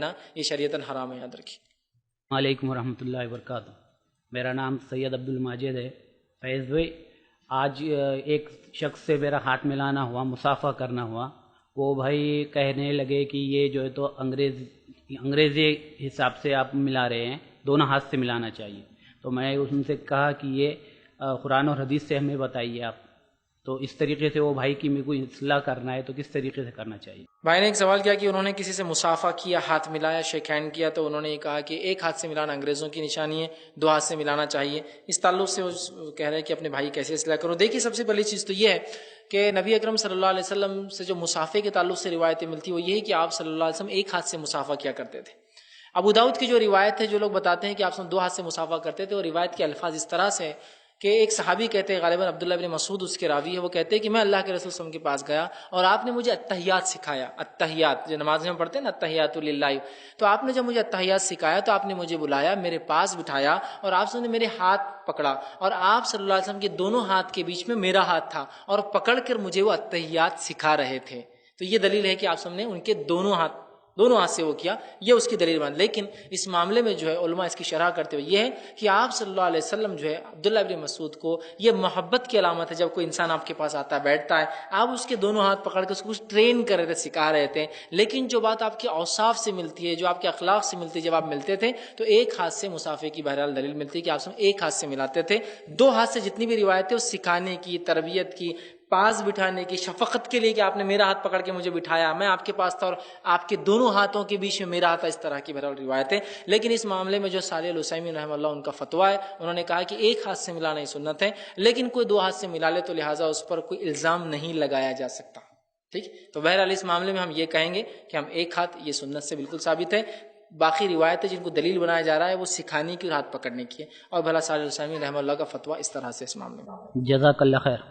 نا یہ شریعتاً حرام ہے، یاد رکھیے۔ وعلیکم ورحمۃ اللہ وبرکاتہ۔ میرا نام سید عبد الماجد ہے۔ فیض بھائی، آج ایک شخص سے میرا ہاتھ ملانا ہوا، مصافحہ کرنا ہوا، وہ بھائی کہنے لگے کہ یہ جو ہے تو انگریزی حساب سے آپ ملا رہے ہیں، دونوں ہاتھ سے ملانا چاہیے۔ تو میں ان سے کہا کہ یہ قرآن اور حدیث سے ہمیں بتائیے آپ۔ تو اس طریقے سے وہ بھائی کی میرے کو اصلاح کرنا ہے تو کس طریقے سے کرنا چاہیے؟ بھائی نے ایک سوال کیا کہ انہوں نے کسی سے مصافحہ کیا، ہاتھ ملایا، شیک ہینڈ کیا، تو انہوں نے یہ کہا کہ ایک ہاتھ سے ملانا انگریزوں کی نشانی ہے، دو ہاتھ سے ملانا چاہیے۔ اس تعلق سے وہ کہہ رہے ہیں کہ اپنے بھائی کیسے اصلاح کرو۔ دیکھیے، سب سے پہلی چیز تو یہ ہے کہ نبی اکرم صلی اللہ علیہ وسلم سے جو مصافحے کے تعلق سے روایتیں ملتی وہ یہ ہے کہ آپ صلی اللہ علیہ وسلم ایک ہاتھ سے مصافحہ کیا کرتے تھے۔ ابو داؤد کی جو روایت ہے، جو لوگ بتاتے ہیں کہ آپ دو ہاتھ سے مصافحہ کرتے تھے، اور روایت کے الفاظ اس طرح سے کہ ایک صحابی کہتے ہیں، غالباً عبداللہ بن مسعود اس کے راوی ہے، وہ کہتے ہیں کہ میں اللہ کے رسول صلی اللہ علیہ وسلم کے پاس گیا اور آپ نے مجھے التحیات سکھایا۔ التحیات جو نماز میں پڑھتے ہیں نا، التحیات للہ، تو آپ نے جب مجھے التحیات سکھایا تو آپ نے مجھے بلایا، میرے پاس بٹھایا، اور آپ نے میرے ہاتھ پکڑا، اور آپ صلی اللہ علیہ وسلم کے دونوں ہاتھ کے بیچ میں میرا ہاتھ تھا، اور پکڑ کر مجھے وہ التحیات سکھا رہے تھے۔ تو یہ دلیل ہے کہ آپ نے ان کے دونوں ہاتھ سے وہ کیا، یہ اس کی دلیل بن۔ لیکن اس معاملے میں جو ہے علماء اس کی شرح کرتے ہوئے یہ ہے کہ آپ صلی اللہ علیہ وسلم جو ہے عبداللہ ابن مسعود کو، یہ محبت کی علامت ہے، جب کوئی انسان آپ کے پاس آتا ہے، بیٹھتا ہے، آپ اس کے دونوں ہاتھ پکڑ کے اس کو کچھ ٹرین کر رہے تھے، سکھا رہے تھے۔ لیکن جو بات آپ کے اوصاف سے ملتی ہے، جو آپ کے اخلاق سے ملتی ہے، جب آپ ملتے تھے تو ایک ہاتھ سے مصافحے کی بہرحال دلیل ملتی ہے کہ آپ ایک ہاتھ سے ملاتے تھے۔ دو ہاتھ سے جتنی بھی روایتیں، وہ سکھانے کی، تربیت کی، پاس بٹھانے کی، شفقت کے لیے کہ آپ نے میرا ہاتھ پکڑ کے مجھے بٹھایا، میں آپ کے پاس تھا اور آپ کے دونوں ہاتھوں کے بیچ میں میرا ہاتھ، اس طرح کی بہرحال روایت ہے۔ لیکن اس معاملے میں جو صالح العثیمین رحمہ اللہ ان کا فتویٰ ہے، انہوں نے کہا کہ ایک ہاتھ سے ملانا ہی سنت ہے، لیکن کوئی دو ہاتھ سے ملا لے تو لہٰذا اس پر کوئی الزام نہیں لگایا جا سکتا۔ ٹھیک، تو بہرحال اس معاملے میں ہم یہ کہیں گے کہ ہم ایک ہاتھ، یہ سنت سے بالکل ثابت ہے۔ باقی روایتیں جن کو دلیل بنایا جا رہا ہے وہ سکھانے کی اور ہاتھ پکڑنے کی ہے، اور بھلا صالح العثیمین رحمہ اللہ کا فتویٰ اس طرح سے اس معاملے میں۔ جزاک اللہ خیر۔